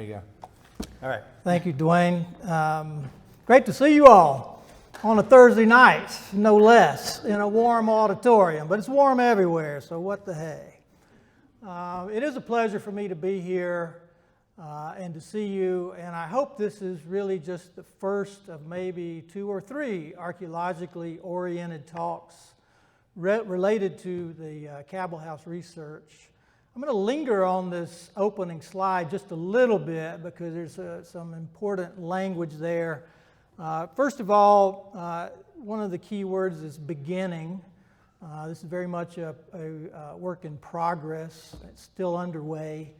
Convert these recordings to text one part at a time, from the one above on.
There you go. All right. Thank you, Dwayne. Great to see you all on a Thursday night, no less, in a warm auditorium. But it's warm everywhere, so what the hey. It is a pleasure for me to be here and to see you, and I hope this is really just the first of maybe 2 or 3 archaeologically oriented talks related to the Cabell House research. I'm going to linger on this opening slide just a little bit because there's some important language there. First of all, one of the key words is beginning. This is very much a work in progress. It's still underway.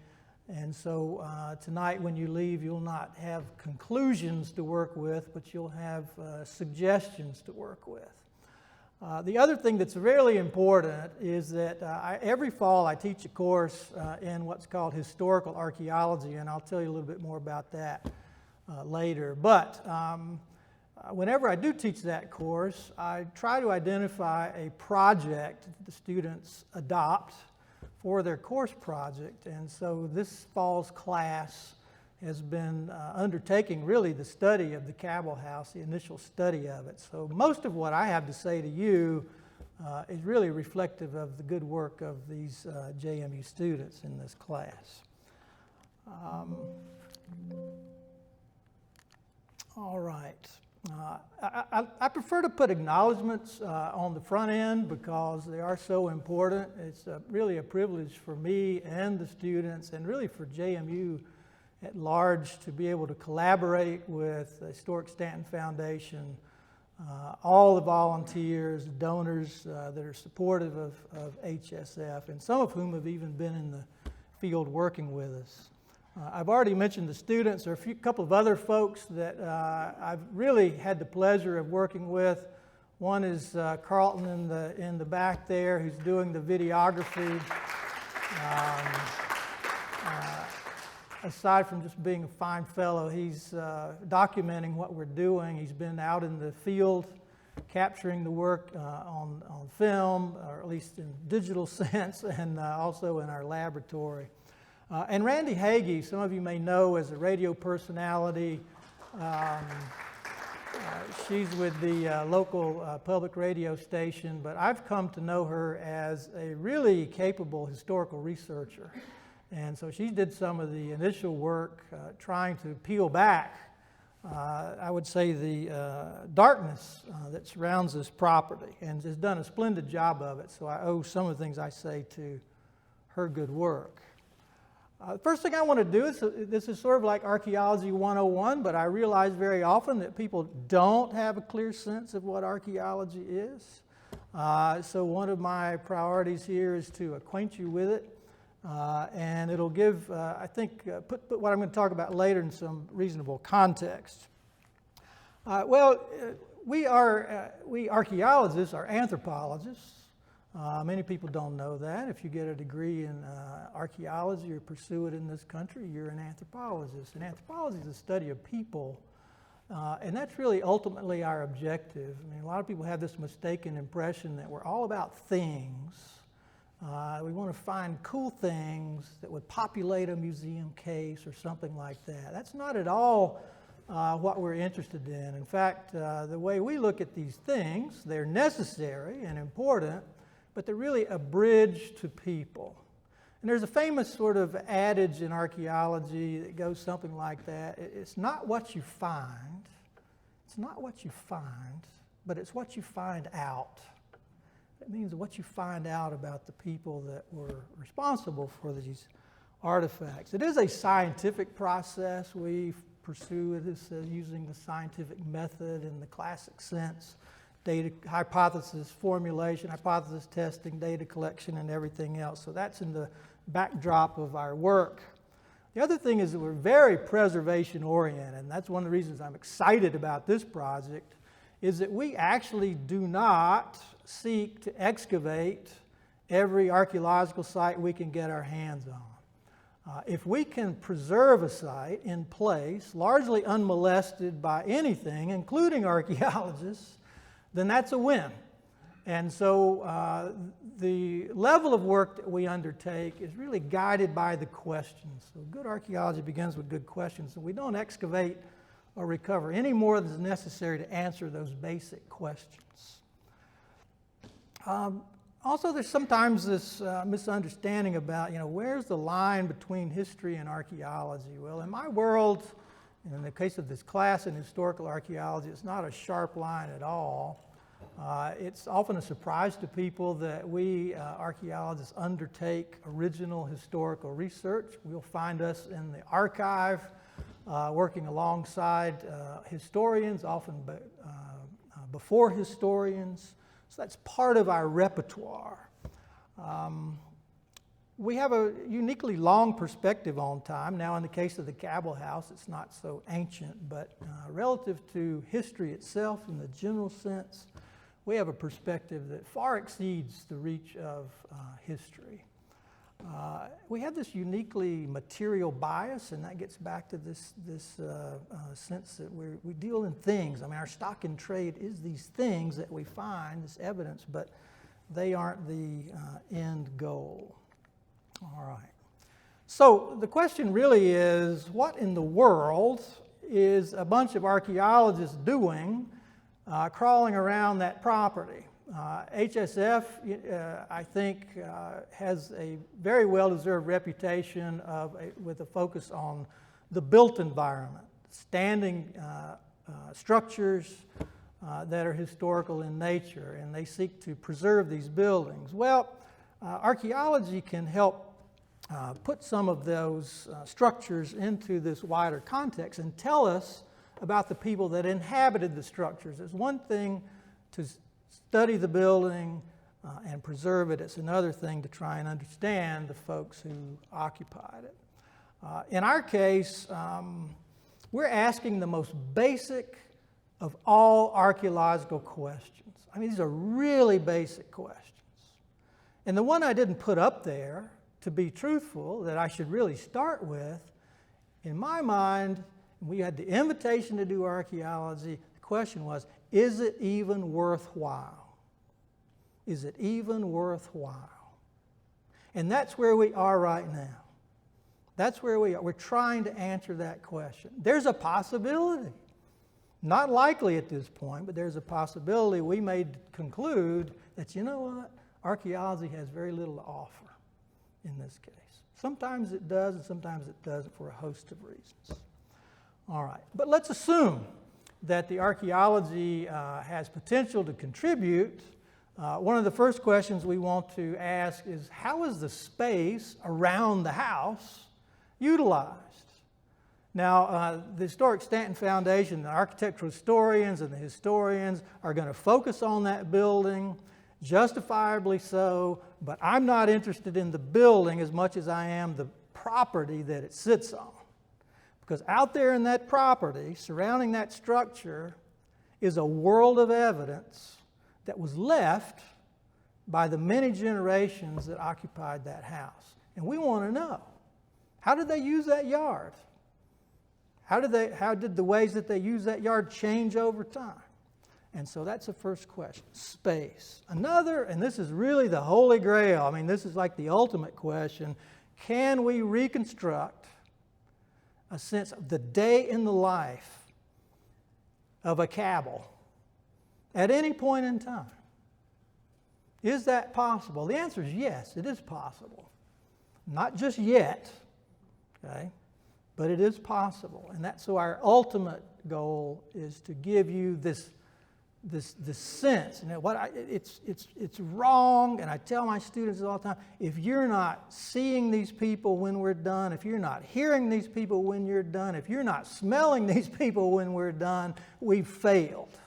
And so tonight when you leave, you'll not have conclusions to work with, but you'll have suggestions to work with. The other thing that's really important is that every fall I teach a course in what's called historical archaeology, and I'll tell you a little bit more about that later. But whenever I do teach that course, I try to identify a project that the students adopt for their course project. And so this fall's class has been undertaking really the study of the Cabell House, the initial study of it. So most of what I have to say to you is really reflective of the good work of these JMU students in this class. All right. I prefer to put acknowledgments on the front end because they are so important. It's really a privilege for me and the students and really for JMU at large to be able to collaborate with the Historic Stanton Foundation, all the volunteers, donors that are supportive of HSF, and some of whom have even been in the field working with us. I've already mentioned the students. There are a couple of other folks that I've really had the pleasure of working with. One is Carlton in the back there, who's doing the videography. Aside from just being a fine fellow, he's documenting what we're doing. He's been out in the field capturing the work on film, or at least in digital sense, and also in our laboratory. And Randy Hagee, some of you may know as a radio personality. She's with the local public radio station, but I've come to know her as a really capable historical researcher. And so she did some of the initial work trying to peel back, I would say, the darkness that surrounds this property, and has done a splendid job of it. So I owe some of the things I say to her good work. The first thing I want to do is, this is sort of like Archaeology 101, but I realize very often that people don't have a clear sense of what archaeology is. So one of my priorities here is to acquaint you with it. And it'll give, I think, put what I'm going to talk about later in some reasonable context. We archaeologists are anthropologists. Many people don't know that. If you get a degree in archaeology or pursue it in this country, you're an anthropologist. And anthropology is the study of people, and that's really ultimately our objective. I mean, a lot of people have this mistaken impression that we're all about things. We want to find cool things that would populate a museum case or something like that. That's not at all what we're interested in. In fact, the way we look at these things, they're necessary and important, but they're really a bridge to people. And there's a famous sort of adage in archaeology that goes something like that. It's not what you find. It's not what you find, but it's what you find out. It means what you find out about the people that were responsible for these artifacts. It is a scientific process. We pursue it as using the scientific method in the classic sense. Data hypothesis formulation, hypothesis testing, data collection, and everything else. So that's in the backdrop of our work. The other thing is that we're very preservation oriented, and that's one of the reasons I'm excited about this project, is that we actually do not seek to excavate every archaeological site we can get our hands on. If we can preserve a site in place, largely unmolested by anything, including archaeologists, then that's a win. And so the level of work that we undertake is really guided by the questions. So good archaeology begins with good questions, and we don't excavate or recover any more than is necessary to answer those basic questions. Also, there's sometimes this misunderstanding about, where's the line between history and archaeology? Well, in my world, and in the case of this class in historical archaeology, it's not a sharp line at all. It's often a surprise to people that we archaeologists undertake original historical research. You'll find us in the archive working alongside historians, often before historians. So that's part of our repertoire. We have a uniquely long perspective on time. Now, in the case of the Cabell House, it's not so ancient, but relative to history itself in the general sense, we have a perspective that far exceeds the reach of history. We have this uniquely material bias, and that gets back to this sense that we deal in things. I mean, our stock in trade is these things that we find, this evidence, but they aren't the end goal. All right. So the question really is, what in the world is a bunch of archaeologists doing crawling around that property? HSF, I think, has a very well-deserved reputation with a focus on the built environment, standing structures that are historical in nature, and they seek to preserve these buildings. Well, archaeology can help put some of those structures into this wider context and tell us about the people that inhabited the structures. It's one thing to study the building and preserve it. It's another thing to try and understand the folks who occupied it. In our case, we're asking the most basic of all archaeological questions. I mean, these are really basic questions. And the one I didn't put up there, to be truthful, that I should really start with, in my mind, we had the invitation to do archaeology. The question was, is it even worthwhile? Is it even worthwhile? And that's where we are right now. That's where we are. We're trying to answer that question. There's a possibility. Not likely at this point, but there's a possibility we may conclude that, you know what, archaeology has very little to offer in this case. Sometimes it does, and sometimes it doesn't for a host of reasons. All right, but let's assume that the archaeology has potential to contribute. One of the first questions we want to ask is, how is the space around the house utilized? Now, the Historic Stanton Foundation, the architectural historians and the historians are going to focus on that building, justifiably so, but I'm not interested in the building as much as I am the property that it sits on. Because out there in that property, surrounding that structure, is a world of evidence that was left by the many generations that occupied that house. And we want to know, how did they use that yard? How did the ways that they use that yard change over time? And so that's the first question, space. Another, and this is really the holy grail, I mean, this is like the ultimate question, can we reconstruct a sense of the day in the life of a Cabell at any point in time? Is that possible? The answer is yes, it is possible. Not just yet, okay, but it is possible. And that's so our ultimate goal is to give you this sense. You know, it's wrong, and I tell my students all the time, if you're not seeing these people when we're done, if you're not hearing these people when you're done, if you're not smelling these people when we're done, we've failed.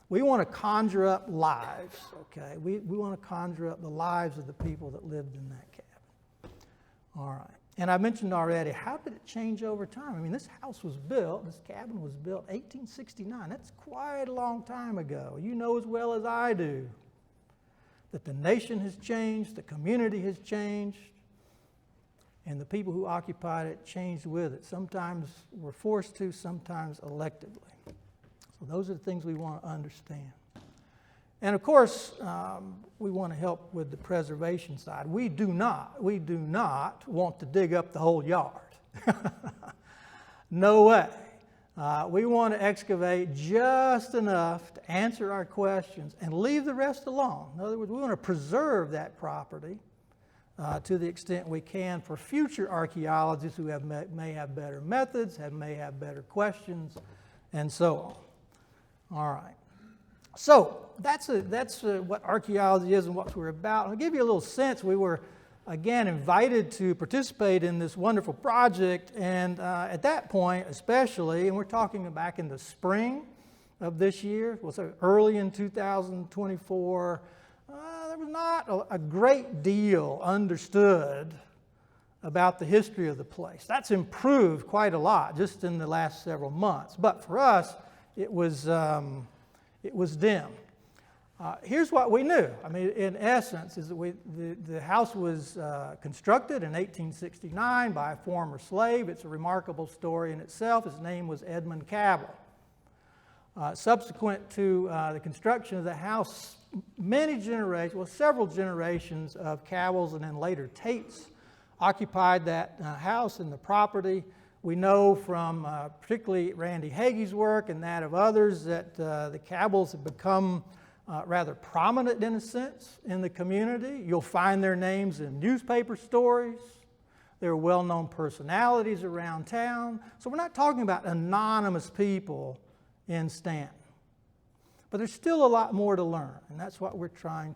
We want to conjure up lives, okay? We want to conjure up the lives of the people that lived in that cabin. All right. And I mentioned already, how did it change over time? I mean, this house was built, this cabin was built 1869. That's quite a long time ago. You know as well as I do that the nation has changed, the community has changed, and the people who occupied it changed with it. Sometimes were forced to, sometimes electively. So those are the things we want to understand. And of course, we want to help with the preservation side. We do not want to dig up the whole yard. No way. We want to excavate just enough to answer our questions and leave the rest alone. In other words, we want to preserve that property to the extent we can for future archaeologists who may have better methods, may have better questions, and so on. All right. So that's what archaeology is and what we're about. I'll give you a little sense. We were, again, invited to participate in this wonderful project, and at that point especially, and we're talking back in the spring of this year, so early in 2024, there was not a great deal understood about the history of the place. That's improved quite a lot just in the last several months, but for us it was dim. Here's what we knew. I mean, in essence, is that the house was constructed in 1869 by a former slave. It's a remarkable story in itself. His name was Edmund Cabell. Subsequent to the construction of the house, several generations of Cabells and then later Tates occupied that house and the property. We know from particularly Randy Hagee's work and that of others that the Cabells have become rather prominent in a sense in the community. You'll find their names in newspaper stories. They're well-known personalities around town. So we're not talking about anonymous people in Stanton. But there's still a lot more to learn, and that's what we're trying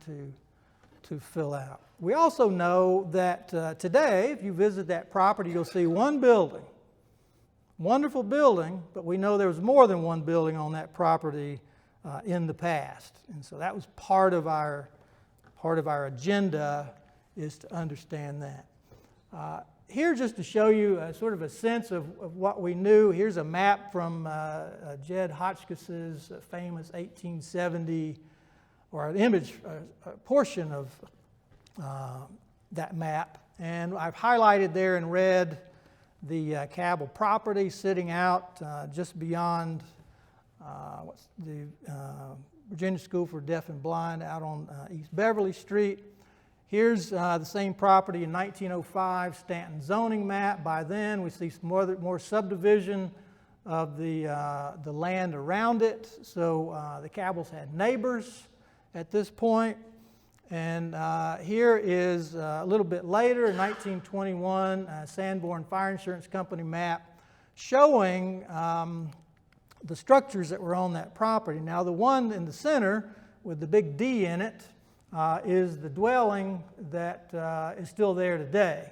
to fill out. We also know that today, if you visit that property, you'll see one building. Wonderful building, but we know there was more than one building on that property in the past. And so that was part of our agenda, is to understand that. Here, just to show you sort of a sense of what we knew, here's a map from Jed Hotchkiss's famous 1870, or an image, a portion of that map. And I've highlighted there in red the Cabell property sitting out just beyond the Virginia School for Deaf and Blind out on East Beverly Street. Here's the same property in 1905 Stanton zoning map. By then we see some more subdivision of the land around it. So the Cabells had neighbors at this point. And here is a little bit later, in 1921, Sanborn Fire Insurance Company map showing the structures that were on that property. Now, the one in the center with the big D in it is the dwelling that is still there today.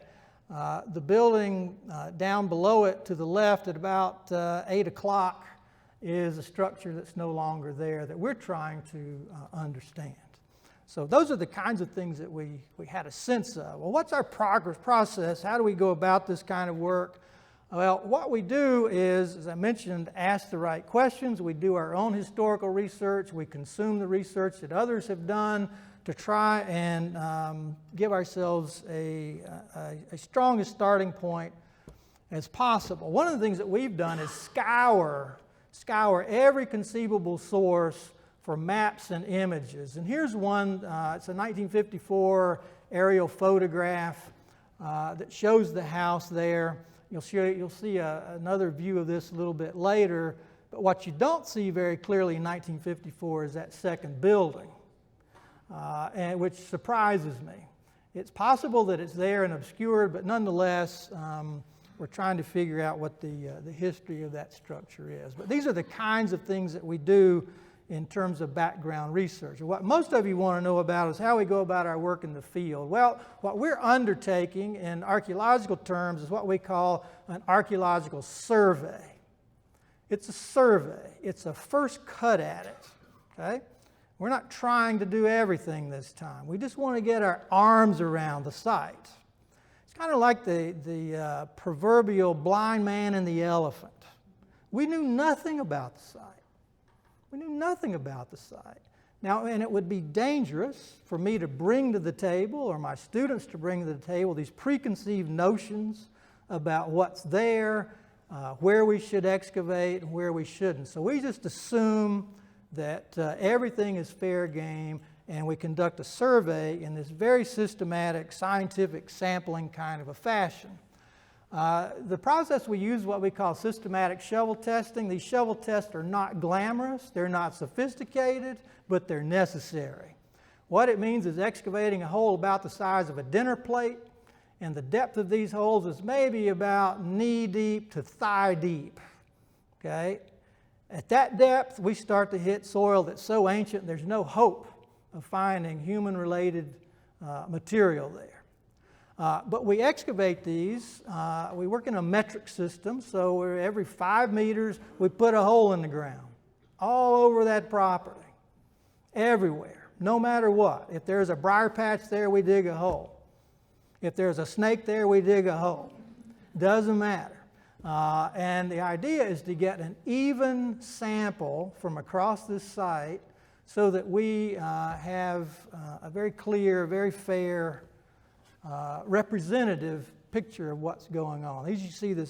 The building down below it to the left at about 8 o'clock is a structure that's no longer there that we're trying to understand. So those are the kinds of things that we had a sense of. Well, what's our progress process? How do we go about this kind of work? Well, what we do is, as I mentioned, ask the right questions. We do our own historical research. We consume the research that others have done to try and give ourselves a strongest starting point as possible. One of the things that we've done is scour every conceivable source for maps and images. And here's one, it's a 1954 aerial photograph that shows the house there. You'll see another view of this a little bit later, but what you don't see very clearly in 1954 is that second building, and which surprises me. It's possible that it's there and obscured, but nonetheless, we're trying to figure out what the history of that structure is. But these are the kinds of things that we do in terms of background research. What most of you want to know about is how we go about our work in the field. Well, what we're undertaking in archaeological terms is what we call an archaeological survey. It's a survey. It's a first cut at it. Okay? We're not trying to do everything this time. We just want to get our arms around the site. It's kind of like the proverbial blind man and the elephant. We knew nothing about the site. We knew nothing about the site. Now, and it would be dangerous for me to bring to the table, or my students to bring to the table, these preconceived notions about what's there, where we should excavate and where we shouldn't. So we just assume that everything is fair game, and we conduct a survey in this very systematic, scientific sampling kind of a fashion. The process we use is what we call systematic shovel testing. These shovel tests are not glamorous, they're not sophisticated, but they're necessary. What it means is excavating a hole about the size of a dinner plate, and the depth of these holes is maybe about knee deep to thigh deep. Okay? At that depth, we start to hit soil that's so ancient there's no hope of finding human-related material there. But we excavate these. We work in a metric system, so every 5 meters we put a hole in the ground, all over that property, everywhere, no matter what. If there's a briar patch there, we dig a hole. If there's a snake there, we dig a hole. Doesn't matter. And the idea is to get an even sample from across this site so that we have a very clear, very fair, representative picture of what's going on. As you see the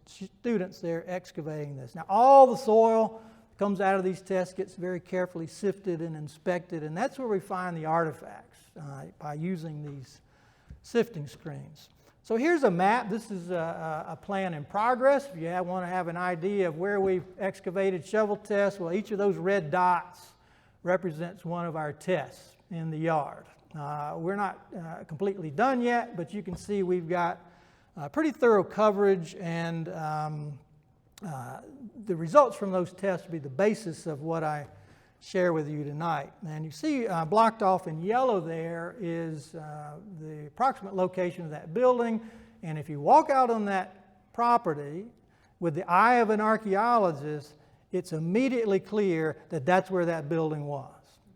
students there excavating this. Now all the soil comes out of these tests gets very carefully sifted and inspected, and that's where we find the artifacts by using these sifting screens. So here's a map. This is a plan in progress. If you want to have an idea of where we've excavated shovel tests, well, each of those red dots represents one of our tests in the yard. We're not completely done yet, but you can see we've got pretty thorough coverage, and the results from those tests will be the basis of what I share with you tonight. And you see blocked off in yellow there is the approximate location of that building, and if you walk out on that property with the eye of an archaeologist, it's immediately clear that that's where that building was.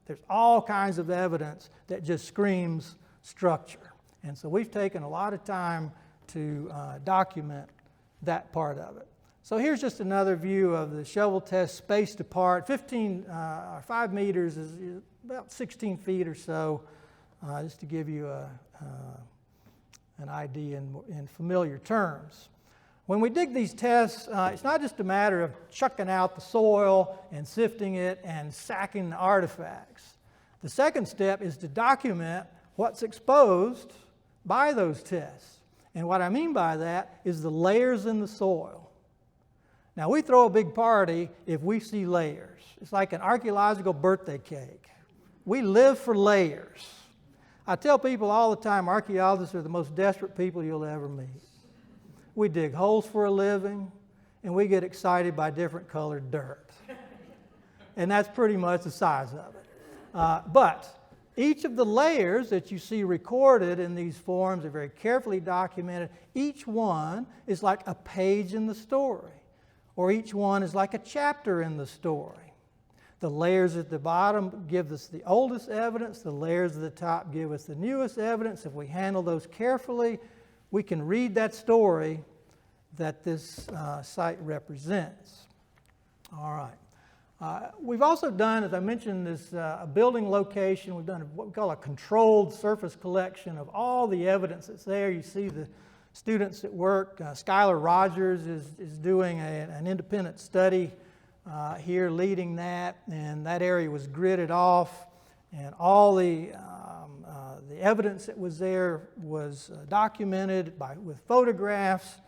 There's all kinds of evidence that just screams structure. And so we've taken a lot of time to document that part of it. So here's just another view of the shovel test spaced apart. 5 meters is about 16 feet or so, just to give you an idea in familiar terms. When we dig these tests, it's not just a matter of chucking out the soil and sifting it and sacking the artifacts. The second step is to document what's exposed by those tests. And what I mean by that is the layers in the soil. Now, we throw a big party if we see layers. It's like an archaeological birthday cake. We live for layers. I tell people all the time, archaeologists are the most desperate people you'll ever meet. We dig holes for a living, and we get excited by different colored dirt. And that's pretty much the size of it. But each of the layers that you see recorded in these forms are very carefully documented. Each one is like a page in the story, or each one is like a chapter in the story. The layers at the bottom give us the oldest evidence. The layers at the top give us the newest evidence. If we handle those carefully, we can read that story that this site represents. All right. We've also done, as I mentioned, this a building location. We've done what we call a controlled surface collection of all the evidence that's there. You see the students at work. Skylar Rogers is doing an independent study here, leading that, and that area was gridded off, and all the evidence that was there was documented with photographs,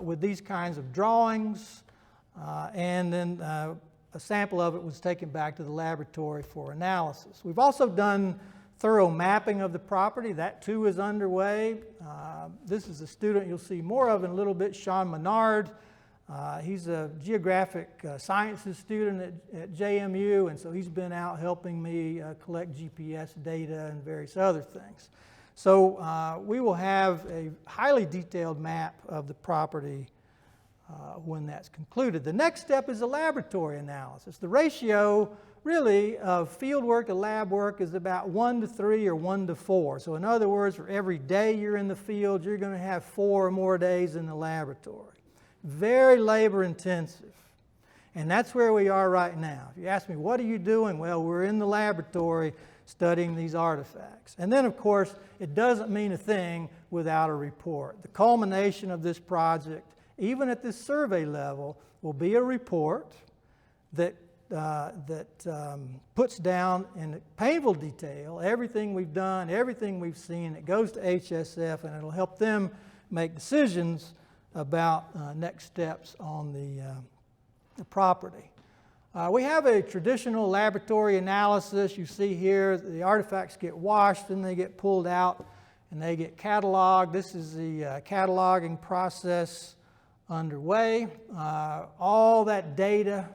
with these kinds of drawings, and then a sample of it was taken back to the laboratory for analysis. We've also done thorough mapping of the property. That too is underway. This is a student you'll see more of in a little bit, Sean Menard. He's a geographic sciences student at JMU, and so he's been out helping me collect GPS data and various other things. So we will have a highly detailed map of the property when that's concluded. The next step is a laboratory analysis. The ratio really of field work to lab work is about 1 to 3 or 1 to 4. So in other words, for every day you're in the field, you're going to have 4 or more days in the laboratory. Very labor intensive. And that's where we are right now. If you ask me, what are you doing? Well, we're in the laboratory studying these artifacts. And then, of course, it doesn't mean a thing without a report. The culmination of this project, even at this survey level, will be a report that puts down in painful detail everything we've done, everything we've seen. It goes to HSF, and it'll help them make decisions about next steps on the property. We have a traditional laboratory analysis. You see here the artifacts get washed, and they get pulled out, and they get cataloged. This is the cataloging process underway. All that data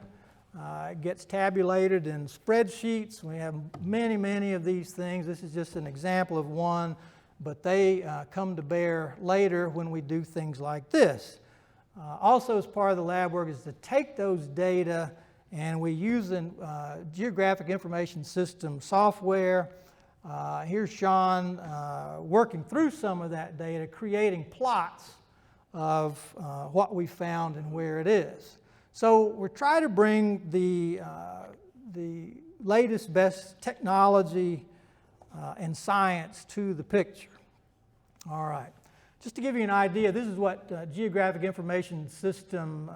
gets tabulated in spreadsheets. We have many, many of these things. This is just an example of one, but they come to bear later when we do things like this. Also, as part of the lab work is to take those data, and we use geographic information system software. Here's Sean working through some of that data, creating plots of what we found and where it is. So we're trying to bring the latest, best technology and science to the picture. All right. Just to give you an idea, this is what geographic information system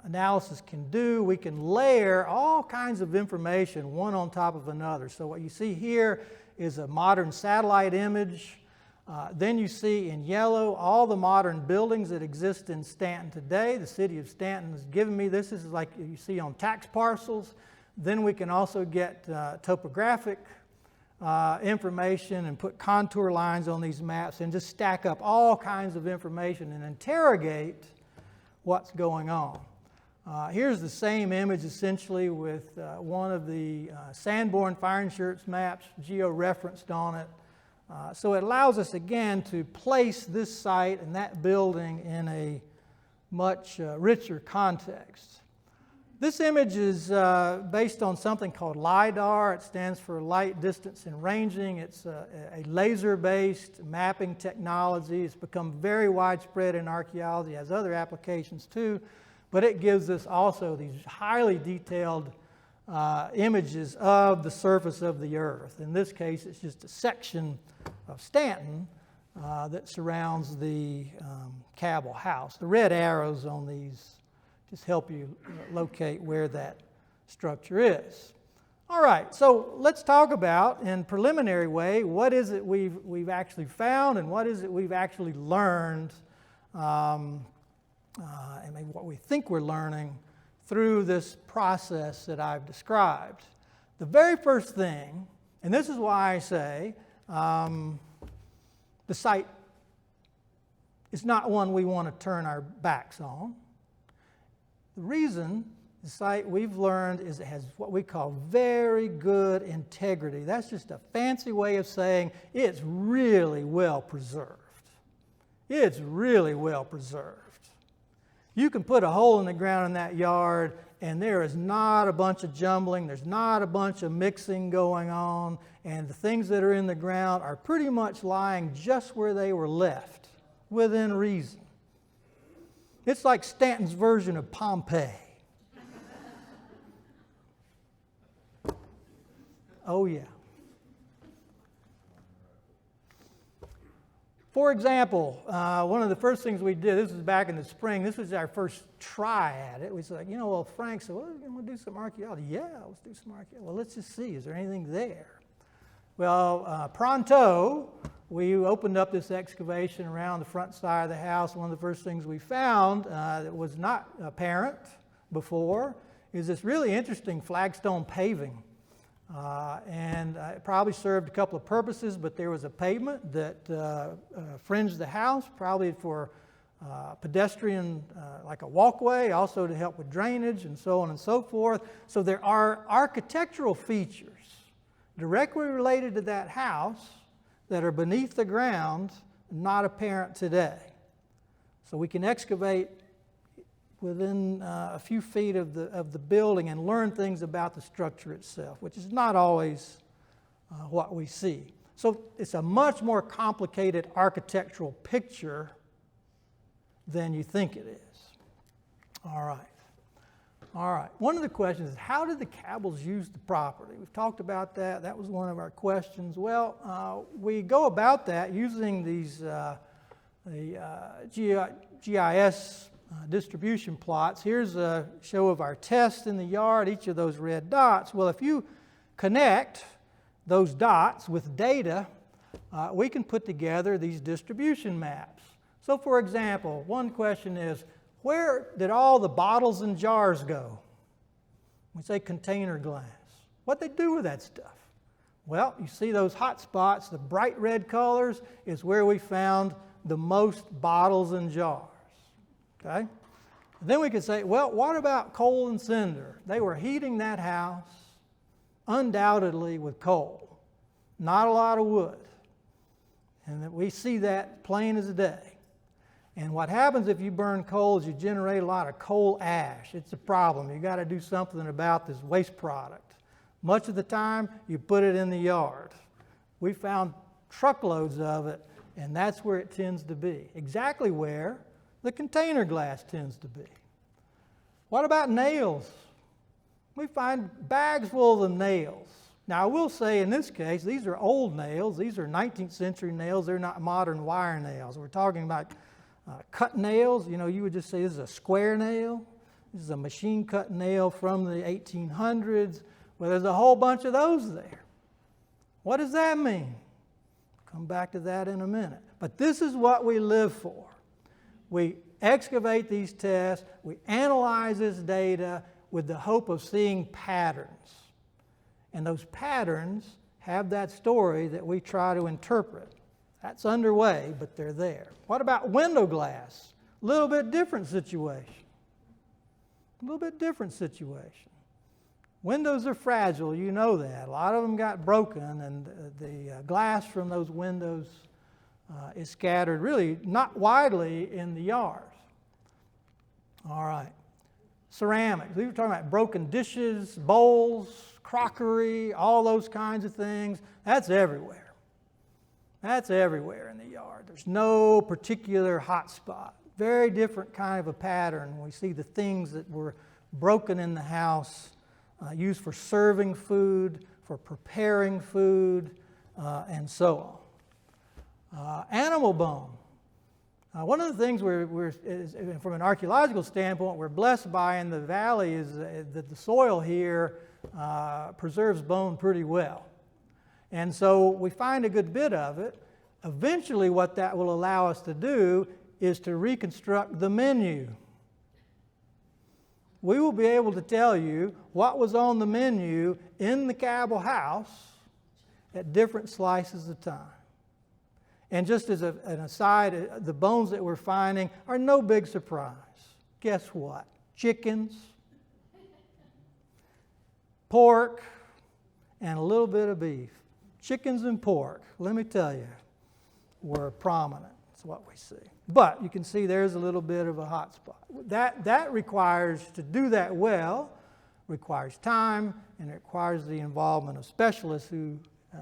analysis can do. We can layer all kinds of information one on top of another. So what you see here is a modern satellite image. Then you see in yellow all the modern buildings that exist in Stanton today. The city of Stanton has given me this. This is like you see on tax parcels. Then we can also get topographic information and put contour lines on these maps and just stack up all kinds of information and interrogate what's going on. Here's the same image essentially with one of the Sanborn fire insurance maps geo-referenced on it. So it allows us again to place this site and that building in a much richer context. This image is based on something called LIDAR. It stands for Light, Distance, and Ranging. It's a laser-based mapping technology. It's become very widespread in archaeology. It has other applications too, but it gives us also these highly detailed images of the surface of the earth. In this case, it's just a section of Stanton that surrounds the Cabell House. The red arrows on these just help you locate where that structure is. All right, so let's talk about, in preliminary way, what is it we've actually found and what is it we've actually learned, and maybe what we think we're learning through this process that I've described. The very first thing, and this is why I say the site is not one we want to turn our backs on. The reason the site we've learned is it has what we call very good integrity. That's just a fancy way of saying it's really well preserved. It's really well preserved. You can put a hole in the ground in that yard and there is not a bunch of jumbling, there's not a bunch of mixing going on, and the things that are in the ground are pretty much lying just where they were left, within reason. It's like Stanton's version of Pompeii. Oh yeah. For example, one of the first things we did, this was back in the spring, this was our first try at it. We said, well, Frank said, well, we're going to do some archaeology. Yeah, let's do some archaeology. Well, let's just see, is there anything there? Well, pronto, we opened up this excavation around the front side of the house. One of the first things we found that was not apparent before is this really interesting flagstone paving. And it probably served a couple of purposes, but there was a pavement that fringed the house, probably for pedestrian, like a walkway, also to help with drainage and so on and so forth. So there are architectural features directly related to that house that are beneath the ground, not apparent today. So we can excavate within a few feet of the building and learn things about the structure itself, which is not always what we see. So it's a much more complicated architectural picture than you think it is. All right. All right. One of the questions is, how did the Cabells use the property? We've talked about that. That was one of our questions. Well, we go about that using these GIS distribution plots. Here's a show of our test in the yard, each of those red dots. Well, if you connect those dots with data, we can put together these distribution maps. So for example, one question is, where did all the bottles and jars go? We say container glass. What they do with that stuff? Well, you see those hot spots, the bright red colors is where we found the most bottles and jars. Okay? Then we could say, well, what about coal and cinder? They were heating that house undoubtedly with coal, not a lot of wood. And that we see that plain as day. And what happens if you burn coal is you generate a lot of coal ash. It's a problem. You've got to do something about this waste product. Much of the time, you put it in the yard. We found truckloads of it, and that's where it tends to be. Exactly where the container glass tends to be. What about nails? We find bags full of nails. Now, I will say in this case, these are old nails. These are 19th century nails. They're not modern wire nails. We're talking about cut nails. You know, you would just say this is a square nail. This is a machine cut nail from the 1800s. Well, there's a whole bunch of those there. What does that mean? Come back to that in a minute. But this is what we live for. We excavate these tests. We analyze this data with the hope of seeing patterns. And those patterns have that story that we try to interpret. That's underway, but they're there. What about window glass? A little bit different situation. A little bit different situation. Windows are fragile, you know that. A lot of them got broken, and the glass from those windows is scattered really not widely in the yard. All right. Ceramics. We were talking about broken dishes, bowls, crockery, all those kinds of things. That's everywhere. That's everywhere in the yard. There's no particular hot spot. Very different kind of a pattern. We see the things that were broken in the house, used for serving food, for preparing food, and so on. Animal bone. One of the things from an archaeological standpoint, we're blessed by in the valley is that the soil here preserves bone pretty well. And so we find a good bit of it. Eventually what that will allow us to do is to reconstruct the menu. We will be able to tell you what was on the menu in the Cabell house at different slices of time. And just as an aside, the bones that we're finding are no big surprise. Guess what? Chickens, pork, and a little bit of beef. Chickens and pork, let me tell you, were prominent. That's what we see. But you can see there's a little bit of a hot spot. That requires, to do that well, requires time, and it requires the involvement of specialists who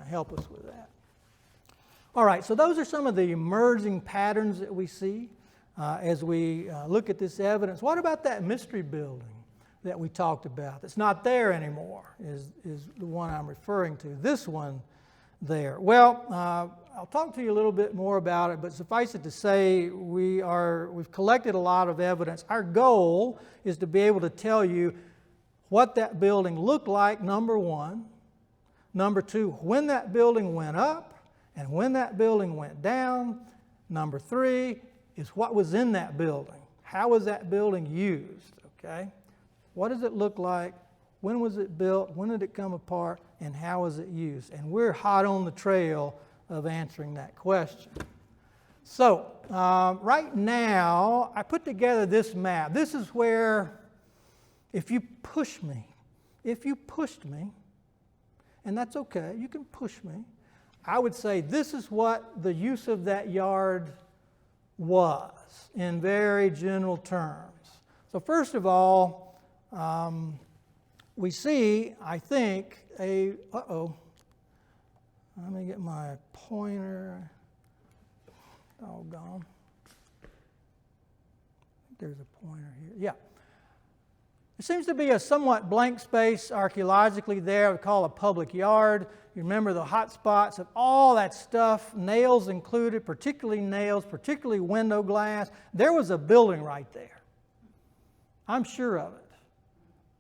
help us with that. All right, so those are some of the emerging patterns that we see as we look at this evidence. What about that mystery building that we talked about that's not there anymore, is the one I'm referring to, this one there? Well, I'll talk to you a little bit more about it, but suffice it to say we've collected a lot of evidence. Our goal is to be able to tell you what that building looked like, number one. Number two, when that building went up and when that building went down. Number three is what was in that building. How was that building used? Okay? What does it look like? When was it built? When did it come apart? And how was it used? And we're hot on the trail of answering that question. So, right now, I put together this map. This is where, if you pushed me, and that's okay, you can push me, I would say this is what the use of that yard was in very general terms. So first of all, we see, I think, let me get my pointer. Doggone. There's a pointer here. Yeah. There seems to be a somewhat blank space archaeologically there we call a public yard. You remember the hot spots of all that stuff, nails included, particularly nails, particularly window glass. There was a building right there. I'm sure of it.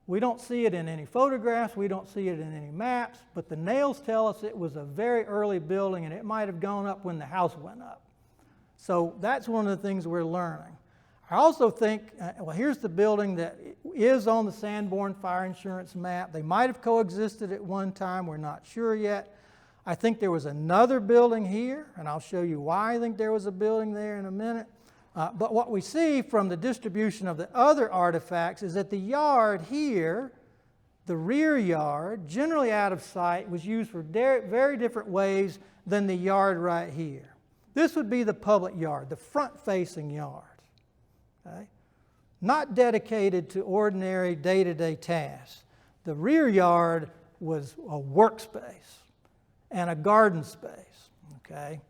We don't see it in any photographs, we don't see it in any maps, but the nails tell us it was a very early building and it might have gone up when the house went up. So that's one of the things we're learning. I also think, well, here's the building that is on the Sanborn Fire Insurance map. They might have coexisted at one time, we're not sure yet. I think there was another building here, and I'll show you why I think there was a building there in a minute. But what we see from the distribution of the other artifacts is that the yard here, the rear yard, generally out of sight, was used for very different ways than the yard right here. This would be the public yard, the front-facing yard. Okay? Not dedicated to ordinary day-to-day tasks. The rear yard was a workspace and a garden space. Okay?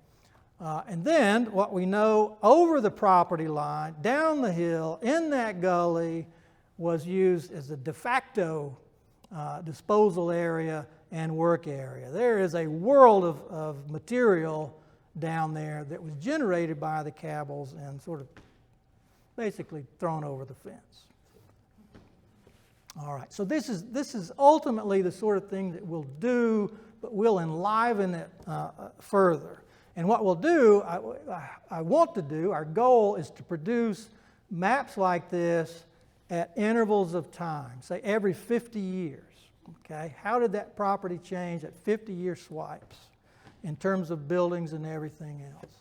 And then what we know over the property line, down the hill, in that gully, was used as a de facto disposal area and work area. There is a world of material down there that was generated by the Cabells and sort of basically thrown over the fence. All right, so this is ultimately the sort of thing that we'll do, but we'll enliven it further. And what we'll do, I want to do, our goal is to produce maps like this at intervals of time, say every 50 years. Okay? How did that property change at 50-year swipes in terms of buildings and everything else?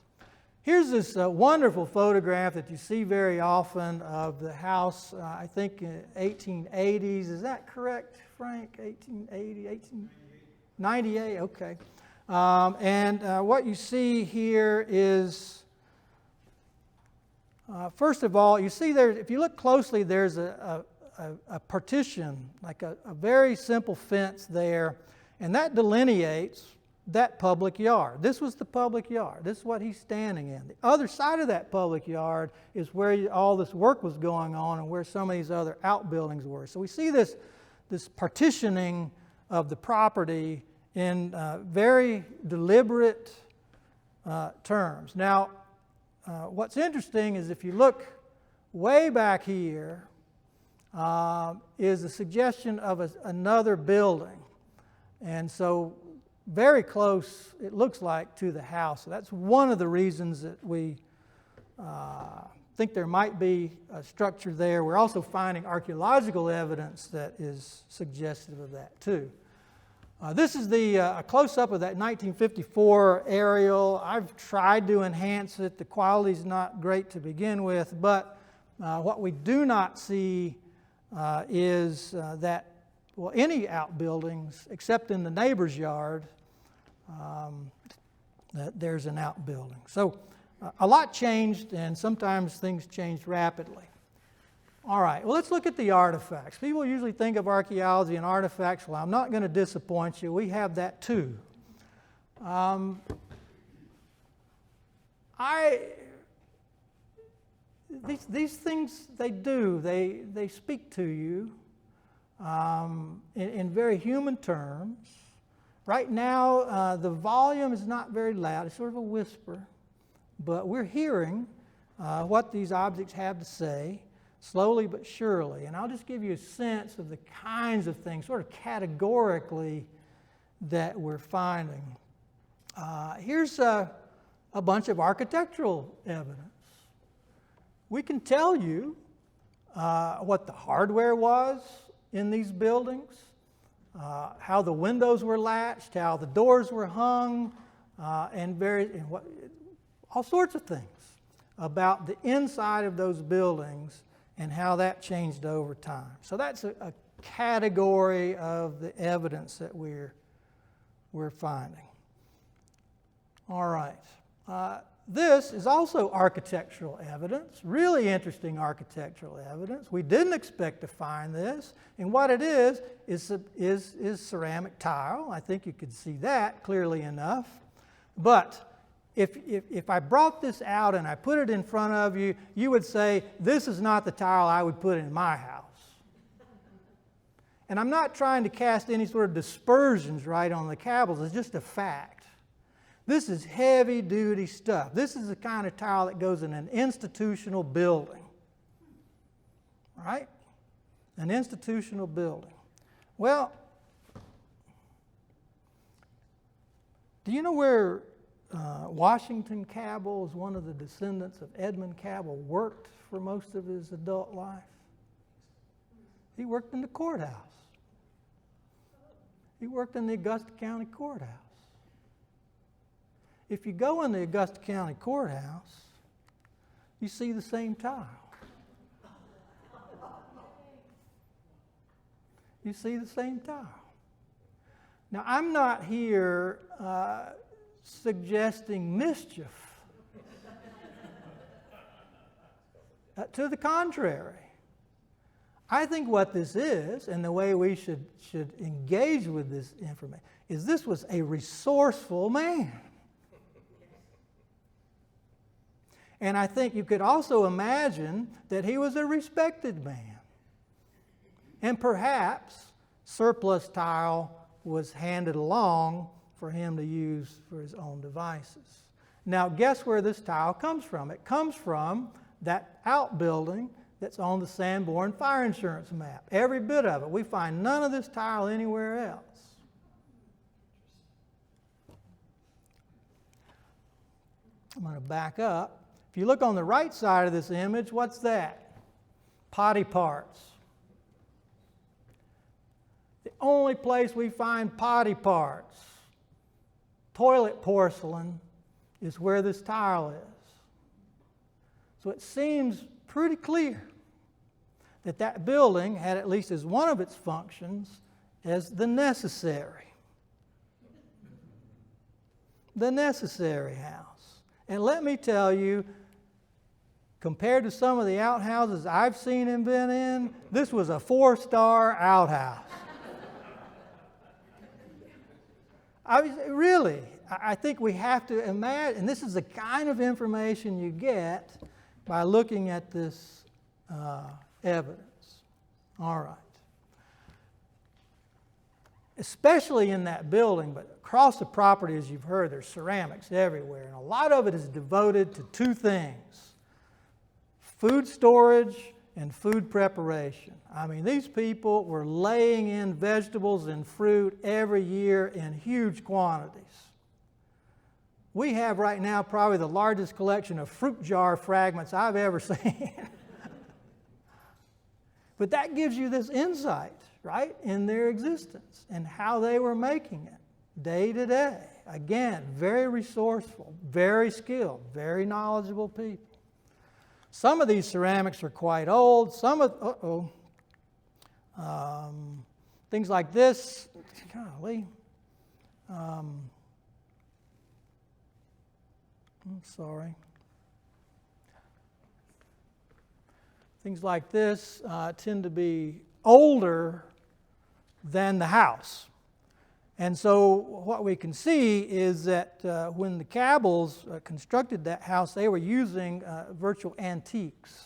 Here's this wonderful photograph that you see very often of the house, I think in 1880s. Is that correct, Frank? 1880, 1898, okay. What you see here is, first of all, you see there, if you look closely, there's a partition, like a very simple fence there, and that delineates that public yard. This was the public yard. This is what he's standing in. The other side of that public yard is where all this work was going on and where some of these other outbuildings were. So we see this partitioning of the property in very deliberate terms. Now, what's interesting is if you look way back here, is a suggestion of another building. And so very close, it looks like, to the house. So that's one of the reasons that we think there might be a structure there. We're also finding archaeological evidence that is suggestive of that too. This is a close-up of that 1954 aerial. I've tried to enhance it. The quality's not great to begin with, but what we do not see is that, well, any outbuildings, except in the neighbor's yard, that there's an outbuilding. So a lot changed, and sometimes things changed rapidly. All right, well, let's look at the artifacts. People usually think of archaeology and artifacts. Well, I'm not going to disappoint you. We have that too. These things, they speak to you in very human terms. Right now, the volume is not very loud. It's sort of a whisper. But we're hearing what these objects have to say, slowly but surely. And I'll just give you a sense of the kinds of things, sort of categorically, that we're finding. Here's a bunch of architectural evidence. We can tell you what the hardware was in these buildings, how the windows were latched, how the doors were hung, and all sorts of things about the inside of those buildings and how that changed over time. So that's a category of the evidence that we're finding. All right. This is also architectural evidence, really interesting architectural evidence. We didn't expect to find this, and what it is ceramic tile. I think you could see that clearly enough. But if I brought this out and I put it in front of you, you would say, this is not the tile I would put in my house. And I'm not trying to cast any sort of dispersions right on the Cabells. It's just a fact. This is heavy-duty stuff. This is the kind of tile that goes in an institutional building. Right? an institutional building. Well, do you know where Washington Cabell, is one of the descendants of Edmund Cabell, worked for most of his adult life? He worked in the courthouse. He worked in the Augusta County Courthouse. If you go in the Augusta County Courthouse, you see the same tile. You see the same tile. Now, I'm not here suggesting mischief. To the contrary, I think what this is, and the way we should engage with this information, is this was a resourceful man. And I think you could also imagine that he was a respected man. And perhaps surplus tile was handed along for him to use for his own devices. Now, guess where this tile comes from? It comes from that outbuilding that's on the Sanborn fire insurance map. Every bit of it. We find none of this tile anywhere else. I'm going to back up. If you look on the right side of this image, what's that? Potty parts. The only place we find potty parts, toilet porcelain, is where this tile is. So it seems pretty clear that that building had at least as one of its functions as the necessary. The necessary house. And let me tell you, compared to some of the outhouses I've seen and been in, this was a 4-star outhouse. I think we have to imagine, and this is the kind of information you get by looking at this evidence. All right. Especially in that building, but across the property, as you've heard, there's ceramics everywhere. And a lot of it is devoted to two things: food storage and food preparation. I mean, these people were laying in vegetables and fruit every year in huge quantities. We have right now probably the largest collection of fruit jar fragments I've ever seen. But that gives you this insight, right, in their existence and how they were making it day to day. Again, very resourceful, very skilled, very knowledgeable people. Some of these ceramics are quite old. Some of, things like this, golly. I'm sorry. Things like this tend to be older than the house. And so what we can see is that when the Cabells constructed that house, they were using virtual antiques,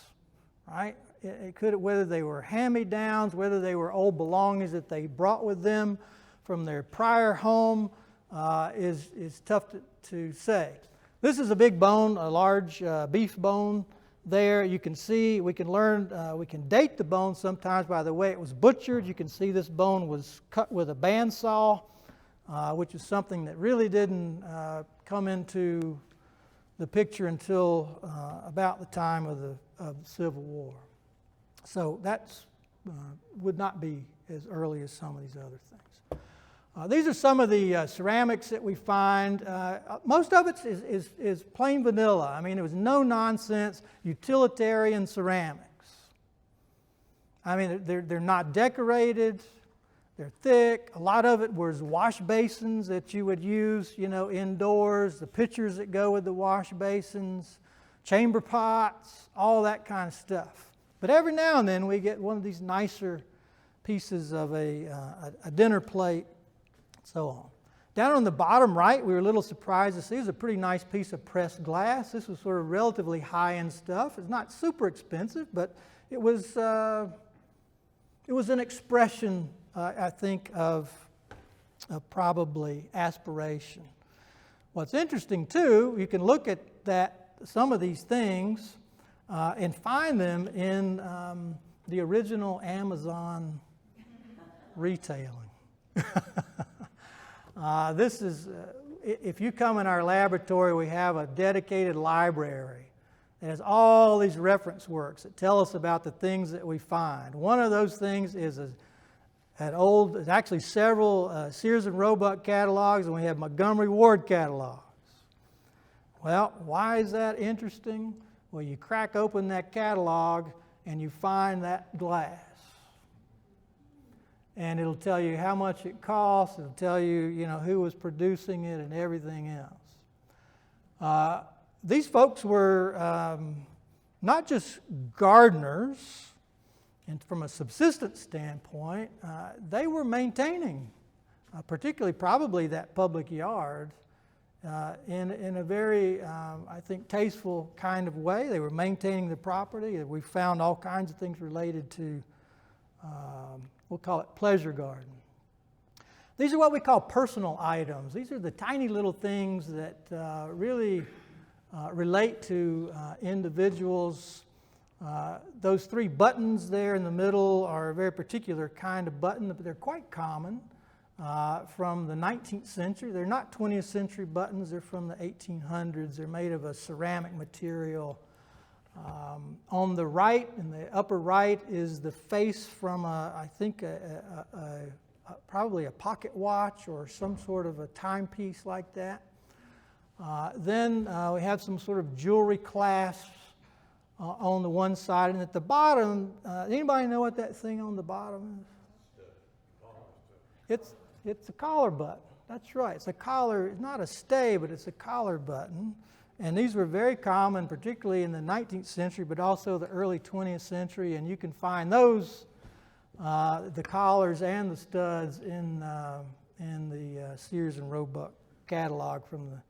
right? It could, whether they were hand-me-downs, whether they were old belongings that they brought with them from their prior home, is tough to say. This is a big bone, a large beef bone there. You can see, we can learn, we can date the bone sometimes by the way it was butchered. You can see this bone was cut with a bandsaw, which is something that really didn't come into the picture until about the time of the Civil War. So that's would not be as early as some of these other things. These are some of the ceramics that we find. Most of it is plain vanilla. I mean, it was no-nonsense, utilitarian ceramics. I mean, they're not decorated. They're thick. A lot of it was wash basins that you would use, indoors, the pitchers that go with the wash basins, chamber pots, all that kind of stuff. But every now and then we get one of these nicer pieces of a dinner plate, so on. Down on the bottom right, we were a little surprised to see, is a pretty nice piece of pressed glass. This was sort of relatively high-end stuff. It's not super expensive, but it was an expression, I think, of probably aspiration. What's interesting, too, you can look at some of these things and find them in the original Amazon retailing. This is, if you come in our laboratory, we have a dedicated library that has all these reference works that tell us about the things that we find. One of those things is there's actually several Sears and Roebuck catalogs, and we have Montgomery Ward catalogs. Well, why is that interesting? Well, you crack open that catalog and you find that glass. And it'll tell you how much it costs. It'll tell you, who was producing it and everything else. These folks were not just gardeners, and from a subsistence standpoint, they were maintaining, particularly probably that public yard, in a very, I think, tasteful kind of way. They were maintaining the property. We found all kinds of things related to, we'll call it pleasure garden. These are what we call personal items. These are the tiny little things that really relate to individuals. Those 3 buttons there in the middle are a very particular kind of button, but they're quite common from the 19th century. They're not 20th century buttons. They're from the 1800s. They're made of a ceramic material. On the right, in the upper right, is the face from, I think, probably a pocket watch or some sort of a timepiece like that. Then we have some sort of jewelry clasps on the one side, and at the bottom, anybody know what that thing on the bottom is? It's a collar button. That's right. It's a collar. It's not a stay, but it's a collar button. And these were very common, particularly in the 19th century, but also the early 20th century. And you can find those, the collars and the studs, in the Sears and Roebuck catalog from the.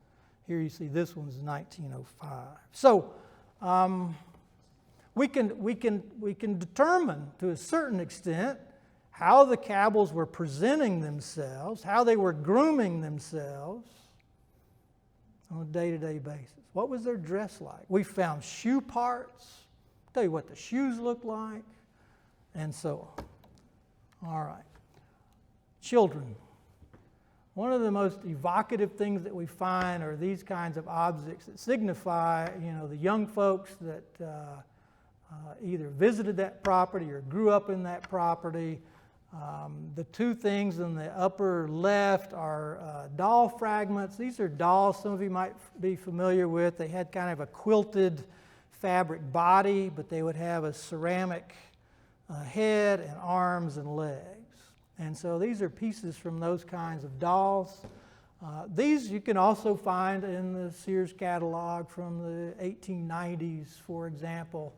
Here you see this one's 1905. So we can determine to a certain extent how the Cabells were presenting themselves, how they were grooming themselves on a day-to-day basis. What was their dress like? We found shoe parts, tell you what the shoes looked like, and so on. All right. Children. One of the most evocative things that we find are these kinds of objects that signify, the young folks that either visited that property or grew up in that property. The 2 things in the upper left are doll fragments. These are dolls some of you might be familiar with. They had kind of a quilted fabric body, but they would have a ceramic head and arms and legs. And so these are pieces from those kinds of dolls. These you can also find in the Sears catalog from the 1890s, for example.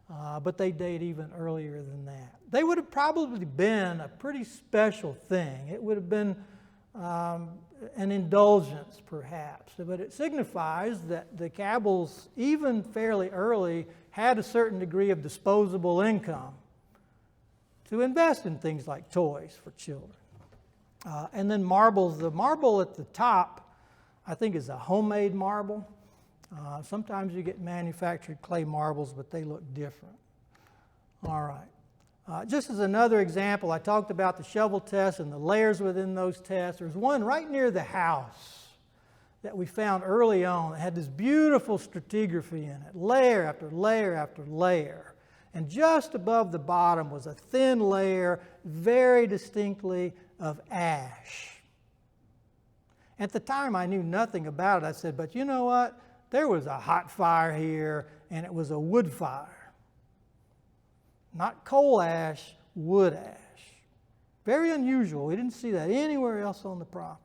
But they date even earlier than that. They would have probably been a pretty special thing. It would have been an indulgence, perhaps. But it signifies that the Cabells, even fairly early, had a certain degree of disposable income to invest in things like toys for children. And then marbles. The marble at the top, I think, is a homemade marble. Sometimes you get manufactured clay marbles, but they look different. All right. Just as another example, I talked about the shovel test and the layers within those tests. There's one right near the house that we found early on that had this beautiful stratigraphy in it, layer after layer after layer. And just above the bottom was a thin layer, very distinctly, of ash. At the time, I knew nothing about it. I said, but you know what? There was a hot fire here, and it was a wood fire. Not coal ash, wood ash. Very unusual. We didn't see that anywhere else on the property.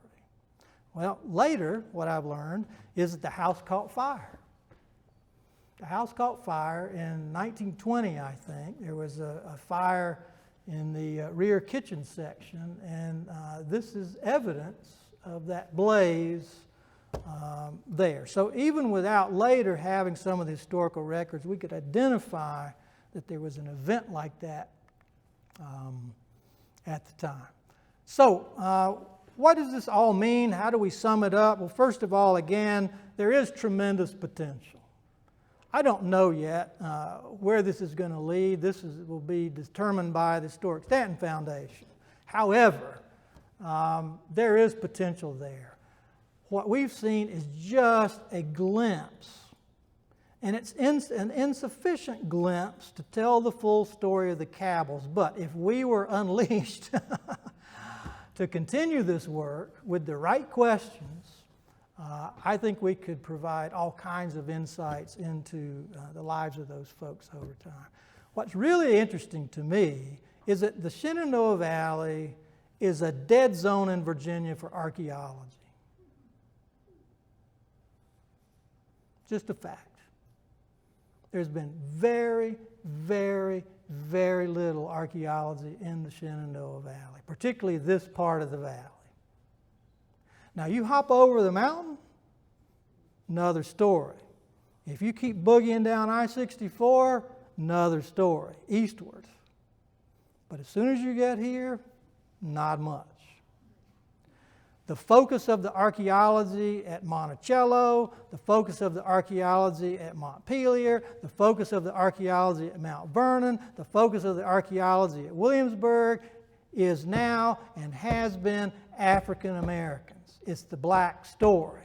Well, later, what I've learned is that the house caught fire. The house caught fire in 1920, I think. There was a fire in the rear kitchen section, and this is evidence of that blaze there. So even without later having some of the historical records, we could identify that there was an event like that at the time. So what does this all mean? How do we sum it up? Well, first of all, again, there is tremendous potential. I don't know yet where this is going to lead. This will be determined by the Historic Stanton Foundation. However, there is potential there. What we've seen is just a glimpse, and it's an insufficient glimpse to tell the full story of the Cabells. But if we were unleashed to continue this work with the right questions, I think we could provide all kinds of insights into the lives of those folks over time. What's really interesting to me is that the Shenandoah Valley is a dead zone in Virginia for archaeology. Just a fact. There's been very, very, very little archaeology in the Shenandoah Valley, particularly this part of the valley. Now, you hop over the mountain, another story. If you keep boogieing down I-64, another story, eastward. But as soon as you get here, not much. The focus of the archaeology at Monticello, the focus of the archaeology at Montpelier, the focus of the archaeology at Mount Vernon, the focus of the archaeology at Williamsburg is now and has been African Americans. It's the black story.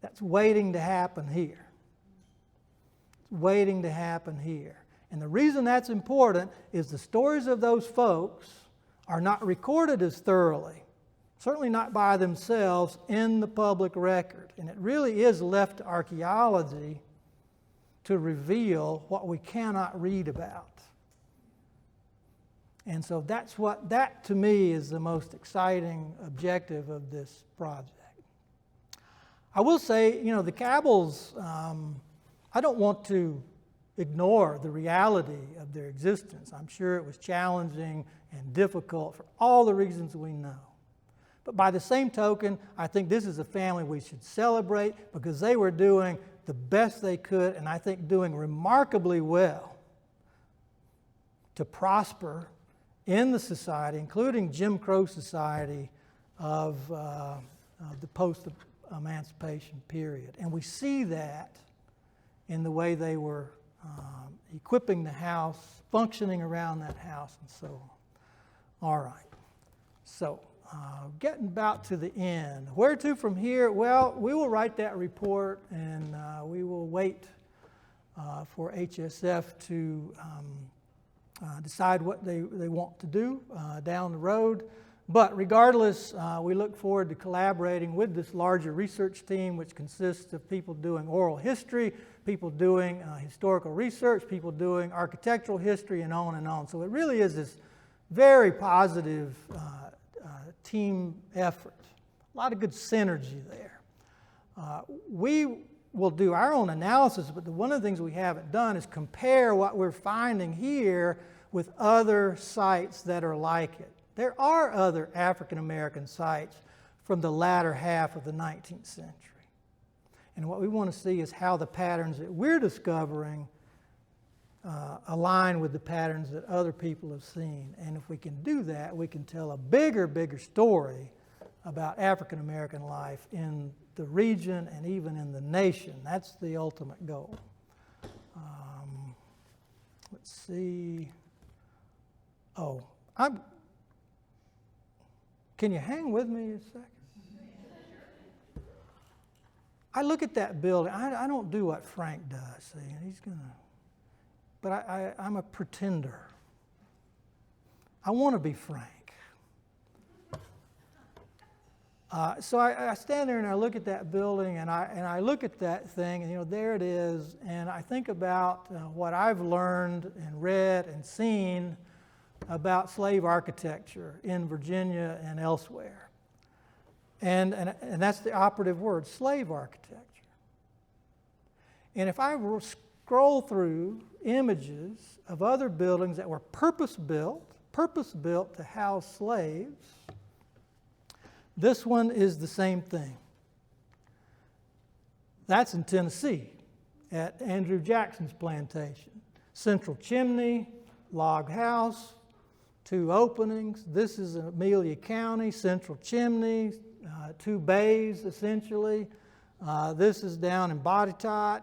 That's waiting to happen here. It's waiting to happen here. And the reason that's important is the stories of those folks are not recorded as thoroughly, certainly not by themselves, in the public record. And it really is left to archaeology to reveal what we cannot read about. And so that to me is the most exciting objective of this project. I will say, the Cabells, I don't want to ignore the reality of their existence. I'm sure it was challenging and difficult for all the reasons we know. But by the same token, I think this is a family we should celebrate because they were doing the best they could, and I think doing remarkably well to prosper in the society, including Jim Crow society of the post-emancipation period. And we see that in the way they were equipping the house, functioning around that house, and so on. All right. So, getting about to the end. Where to from here? Well, we will write that report, and we will wait for HSF to decide what they want to do down the road. But regardless, we look forward to collaborating with this larger research team, which consists of people doing oral history, people doing historical research, people doing architectural history, and on and on. So it really is this very positive team effort. A lot of good synergy there. We will do our own analysis, but one of the things we haven't done is compare what we're finding here with other sites that are like it. There are other African American sites from the latter half of the 19th century. And what we want to see is how the patterns that we're discovering align with the patterns that other people have seen. And if we can do that, we can tell a bigger story about African American life in the region and even in the nation. That's the ultimate goal. Let's see. Oh, can you hang with me a second? I look at that building. I don't do what Frank does. See, he's gonna. But I'm a pretender. I want to be Frank. So I stand there and I look at that building and I look at that thing and there it is, and I think about what I've learned and read and seen about slave architecture in Virginia and elsewhere. And that's the operative word, slave architecture. And if I scroll through images of other buildings that were purpose-built to house slaves, this one is the same thing. That's in Tennessee at Andrew Jackson's plantation. Central chimney, log house, 2 openings. This is in Amelia County, central chimney, 2 bays essentially. This is down in Boditot.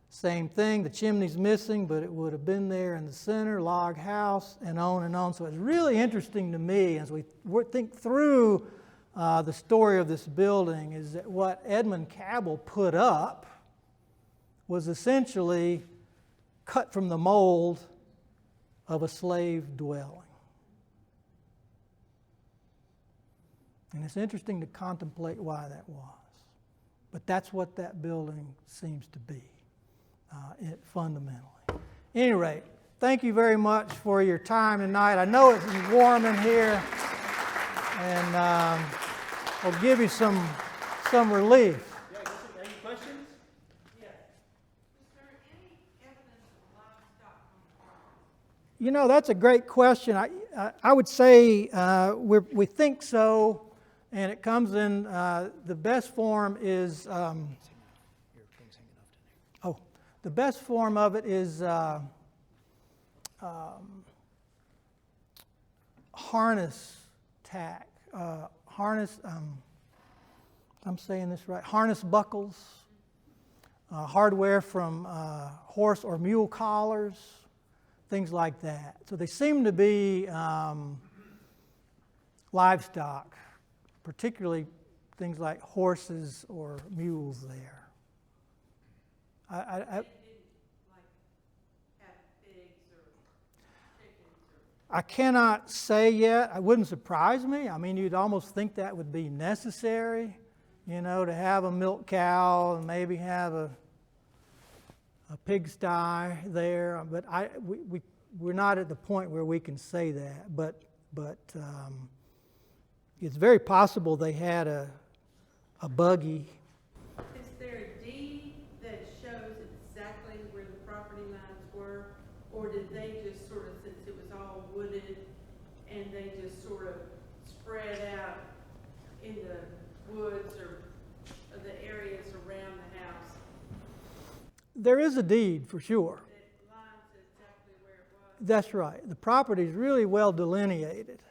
Same thing, the chimney's missing, but it would have been there in the center, log house, and on and on. So it's really interesting to me as we think through the story of this building is that what Edmund Cabell put up was essentially cut from the mold of a slave dwelling. And it's interesting to contemplate why that was. But that's what that building seems to be. Fundamentally. At any rate, thank you very much for your time tonight. I know it's warm in here, and I'll give you some relief. Yeah, any questions? Yes. Is there any evidence of livestock on the property? You know, that's a great question. I would say we think so, and it comes in the best form is. The best form of it is harness tack, harness, I'm saying this right, harness buckles, hardware from horse or mule collars, things like that. So they seem to be livestock, particularly things like horses or mules there. It didn't like have pigs or chickens or. I cannot say yet. It wouldn't surprise me. I mean, you'd almost think that would be necessary, you know, to have a milk cow and maybe have a pigsty there. But we're not at the point where we can say that. But it's very possible they had a buggy. Is there a deed that shows exactly where the property lines were? Or did they just sort of, since it was all wooded, and they just sort of spread out in the woods or the areas around the house? There is a deed for sure. It lines exactly where it was? That's right. The property is really well delineated.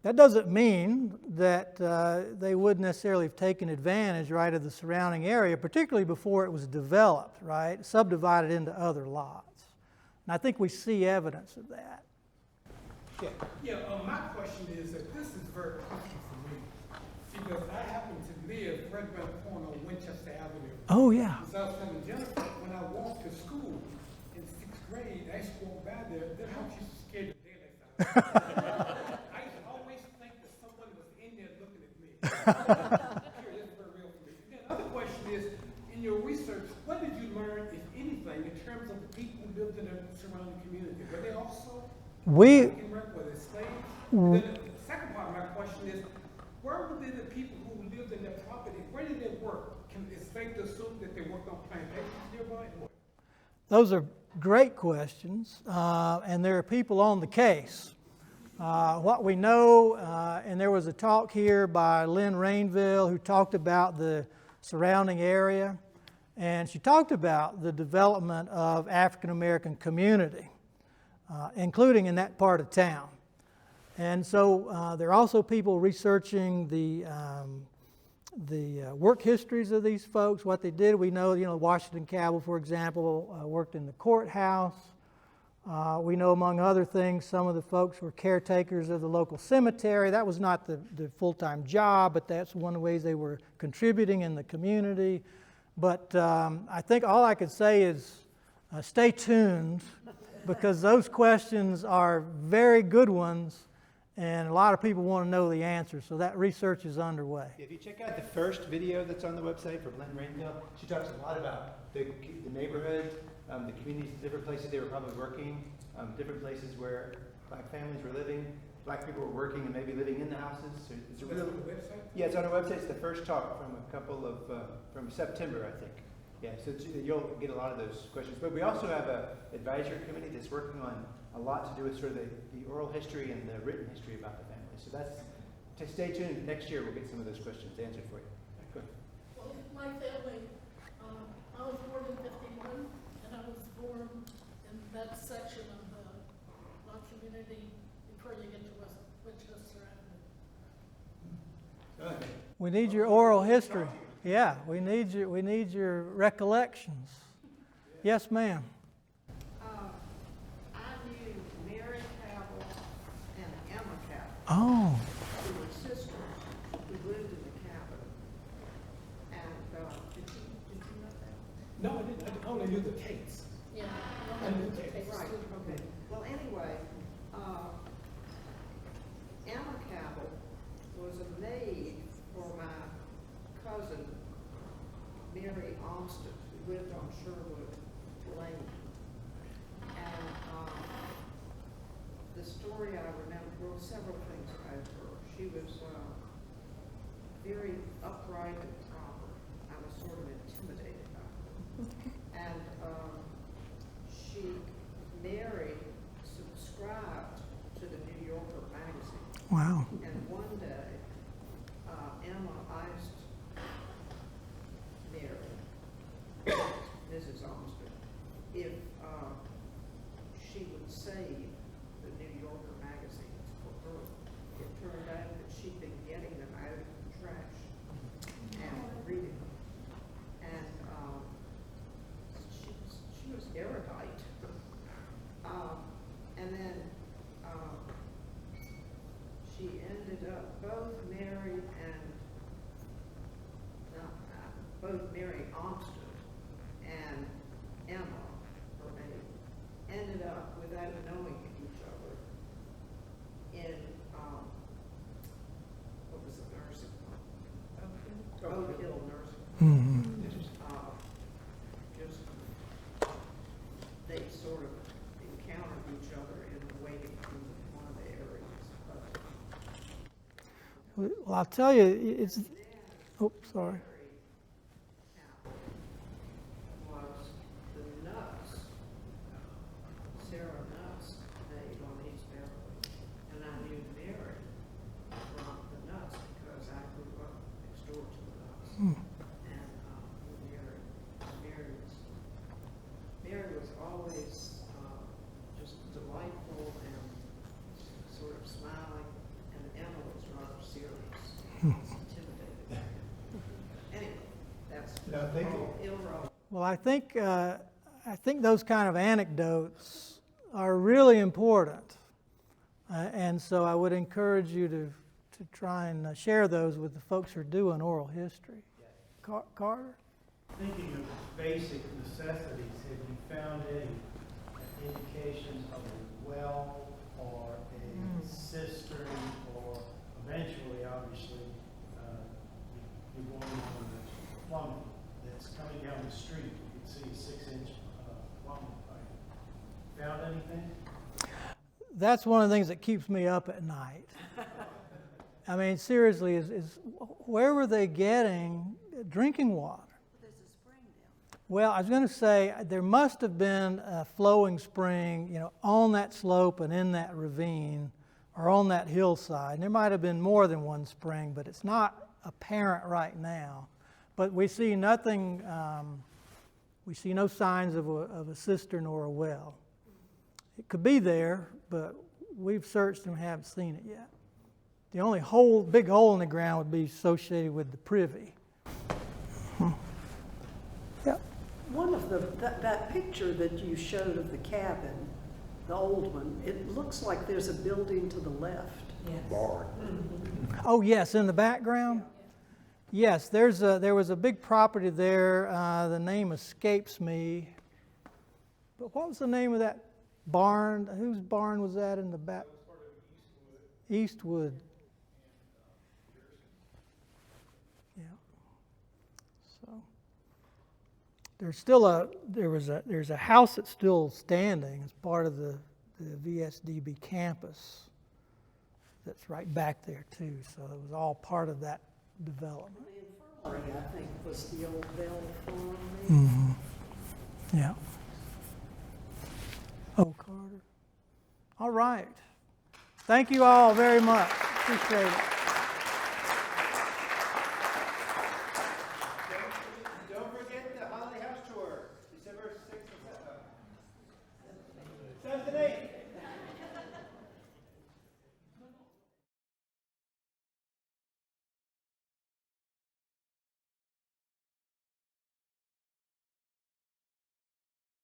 That doesn't mean that they wouldn't necessarily have taken advantage, right, of the surrounding area, particularly before it was developed, right, subdivided into other lots. And I think we see evidence of that. Yeah, my question is that this is very crucial for me because I happen to live right around the corner on Winchester Avenue. Oh, yeah. As I was telling Jennifer, when I walked to school in 6th grade, I used to walk by there. That house used to scare the daylights out of me. I used to always think that someone was in there looking at me. That's very real for me. And then the other question is, in your research, what did you learn, if anything, in terms of the people who lived in the surrounding community? Were they also were they slaves? Then the second part of my question is, where were the people who lived in their property? Where did they work? Can it safe to assume that they worked on plantations nearby? Those are great questions, and there are people on the case. What we know, and there was a talk here by Lynn Rainville who talked about the surrounding area, and she talked about the development of African American community, including in that part of town. And so there are also people researching the work histories of these folks, what they did. We know, Washington Cabell, for example, worked in the courthouse. We know, among other things, some of the folks were caretakers of the local cemetery. That was not the full-time job, but that's one of the ways they were contributing in the community. But I think all I could say is stay tuned, because those questions are very good ones, and a lot of people want to know the answers, so that research is underway. If you check out the first video that's on the website for Lynn Rainville, she talks a lot about the neighborhood, the communities, different places they were probably working, different places where black families were living, black people were working and maybe living in the houses. So it's a That's on the website? Yeah, it's on our website. It's the first talk from a couple of, from September, I think. Yeah, so you'll get a lot of those questions. But we also have an advisory committee that's working on a lot to do with sort of the oral history and the written history about the family. So that's, to stay tuned. Next year we'll get some of those questions answered for you. Go ahead. Well, my family, I was born in 51, and I was born in that section of the community before you get to Winchester Avenue. We need your oral history. Yeah, we need your recollections. Yes, ma'am. I knew Mary Cabell and Emma Cabell, Oh, who were sisters who lived in the cabin. And did you know that? No, I didn't. I only knew the Tates. Yeah. I knew the Tates. Right, okay. Well, anyway, Emma Cabell was a maid for my cousin, Mary Austin, who lived on Sherwood Lane. And the story I remember, well, several things about her. She was very upright and proper. I was sort of intimidated by her. And Mary subscribed to the New Yorker magazine. wow. And one day, Emma asked Mary, Mrs. Austin, if she would save the New Yorker magazines for her. It turned out that she'd been getting them out of the trash and reading them. And she was erudite. And then she ended up, both Mary Austin and Emma, her maid, ended up, without knowing each other, in, what was the nursing home? Oak Hill Nursing Home. Mhm. Just, they sort of encountered each other in the waiting room of one of the areas. But Well, I'll tell you, it's. Oh, sorry. was the Nuts, Sarah Nuts, maid on East Beverly. And I knew Mary from the Nuts because I grew up next door to the Nuts. And Mary was always just delightful and sort of smiling, and Emma was rather serious, intimidated. Anyway, that's No, thank you. all irrelevant. Well, I think those kind of anecdotes are really important, and so I would encourage you to try and share those with the folks who are doing oral history. Carter? Thinking of basic necessities, have you found any indications of a well or a cistern, or eventually, obviously, you're going on the plumbing that's coming down the street, you can see a 6-inch plumbing pipe. Found anything? That's one of the things that keeps me up at night. I mean, seriously, is where were they getting drinking water? There's a spring down. Well, I was going to say there must have been a flowing spring, on that slope and in that ravine or on that hillside. And there might have been more than one spring, but it's not apparent right now. But we see nothing. We see no signs of a cistern or a well. It could be there, but we've searched and haven't seen it yet. The only big hole in the ground would be associated with the privy. Yeah. One of that picture that you showed of the cabin, the old one, it looks like there's a building to the left. Bar. Oh yes, in the background. Yes, there was a big property there. The name escapes me. But what was the name of that barn? Whose barn was that in the back? Eastwood. Yeah. So there's a house that's still standing as part of the VSDB campus. That's right back there too. So it was all part of that development. The infirmary, I think, was the old Bell Farm. Mm-hmm. Yeah. Oh, Carter. All right. Thank you all very much. Appreciate it.